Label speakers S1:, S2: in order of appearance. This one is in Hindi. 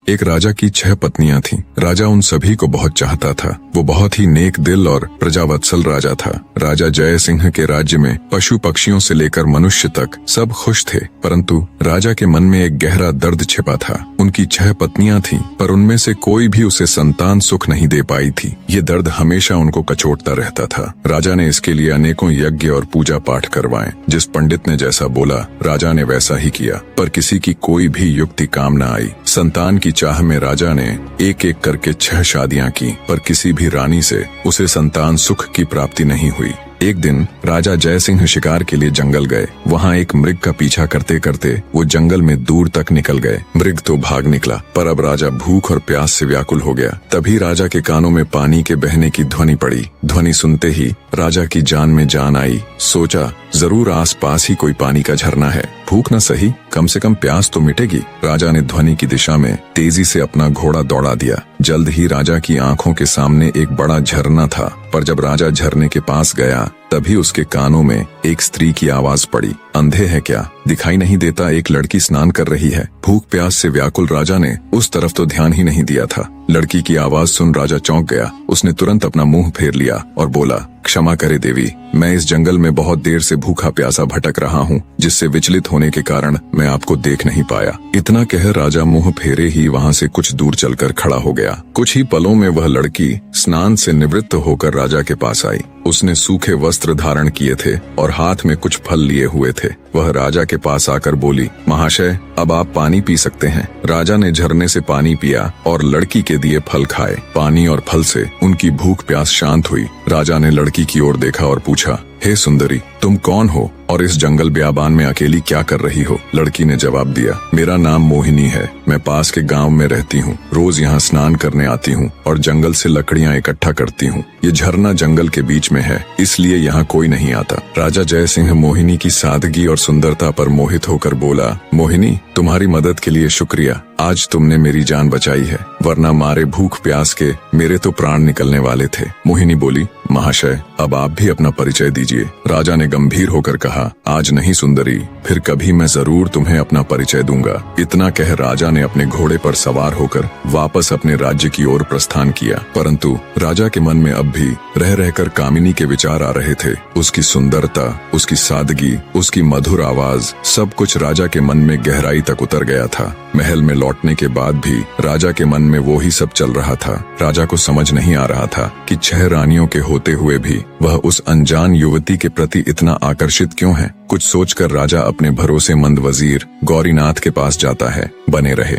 S1: एक राजा की 6 पत्नियां थीं। राजा उन सभी को बहुत चाहता था। वो बहुत ही नेक दिल और प्रजावत्सल राजा था। राजा जय सिंह के राज्य में पशु पक्षियों से लेकर मनुष्य तक सब खुश थे, परंतु राजा के मन में एक गहरा दर्द छिपा था। उनकी 6 पत्नियां थीं, पर उनमें से कोई भी उसे संतान सुख नहीं दे पाई थी। ये दर्द हमेशा उनको कचोटता रहता था। राजा ने इसके लिए अनेकों यज्ञ और पूजा पाठ करवाए। जिस पंडित ने जैसा बोला, राजा ने वैसा ही किया, पर किसी की कोई भी युक्ति काम न आई। संतान की चाह में राजा ने एक एक करके 6 शादियां की, पर किसी भी रानी से उसे संतान सुख की प्राप्ति नहीं हुई। एक दिन राजा जय सिंह शिकार के लिए जंगल गए। वहाँ एक मृग का पीछा करते करते वो जंगल में दूर तक निकल गए। मृग तो भाग निकला, पर अब राजा भूख और प्यास से व्याकुल हो गया। तभी राजा के कानों में पानी के बहने की ध्वनि पड़ी। ध्वनि सुनते ही राजा की जान में जान आई। सोचा, जरूर आसपास ही कोई पानी का झरना है। भूख न सही, कम से कम प्यास तो मिटेगी। राजा ने ध्वनि की दिशा में तेजी से अपना घोड़ा दौड़ा दिया। जल्द ही राजा की आंखों के सामने एक बड़ा झरना था, पर जब राजा झरने के पास गया तभी उसके कानों में एक स्त्री की आवाज पड़ी। अंधे है क्या? दिखाई नहीं देता? एक लड़की स्नान कर रही है। भूख प्यास से व्याकुल राजा ने उस तरफ तो ध्यान ही नहीं दिया था। लड़की की आवाज सुन राजा चौंक गया। उसने तुरंत अपना मुंह फेर लिया और बोला, क्षमा करे देवी, मैं इस जंगल में बहुत देर से भूखा प्यासा भटक रहा हूँ, जिससे विचलित होने के कारण मैं आपको देख नहीं पाया। इतना कह राजा मुंह फेरे ही वहाँ से कुछ दूर चलकर खड़ा हो गया। कुछ ही पलों में वह लड़की स्नान से निवृत्त होकर राजा के पास आई। उसने सूखे वस्त्र धारण किए थे और हाथ में कुछ फल लिए हुए थे। वह राजा के पास आकर बोली, महाशय, अब आप पानी पी सकते हैं। राजा ने झरने से पानी पिया और लड़की के दिए फल खाए। पानी और फल से उनकी भूख प्यास शांत हुई। राजा ने लड़की की ओर देखा और पूछा, हे सुंदरी, तुम कौन हो और इस जंगल ब्याबान में अकेली क्या कर रही हो? लड़की ने जवाब दिया, मेरा नाम मोहिनी है। मैं पास के गांव में रहती हूँ। रोज यहाँ स्नान करने आती हूँ और जंगल से लकड़ियाँ इकट्ठा करती हूँ। ये झरना जंगल के बीच में है, इसलिए यहाँ कोई नहीं आता। राजा जय सिंह मोहिनी की सादगी और सुंदरता पर मोहित होकर बोला, मोहिनी, तुम्हारी मदद के लिए शुक्रिया। आज तुमने मेरी जान बचाई है, वरना मारे भूख प्यास के मेरे तो प्राण निकलने वाले थे। मोहिनी बोली, महाशय, अब आप भी अपना परिचय दीजिए। राजा ने गंभीर होकर कहा, आज नहीं सुंदरी, फिर कभी मैं जरूर तुम्हें अपना परिचय दूंगा। इतना कह राजा ने अपने घोड़े पर सवार होकर वापस अपने राज्य की ओर प्रस्थान किया। परंतु राजा के मन में अब भी रह रहकर कामिनी के विचार आ रहे थे। उसकी सुंदरता, उसकी सादगी, उसकी मधुर आवाज, सब कुछ राजा के मन में गहराई तक उतर गया था। महल में लौटने के बाद भी राजा के मन में वो ही सब चल रहा था। राजा को समझ नहीं आ रहा था कि 6 रानियों के होते हुए भी वह उस अनजान युवती के प्रति इतना आकर्षित क्यों है। कुछ सोचकर राजा अपने भरोसेमंद वजीर गौरीनाथ के पास जाता है। बने रहे।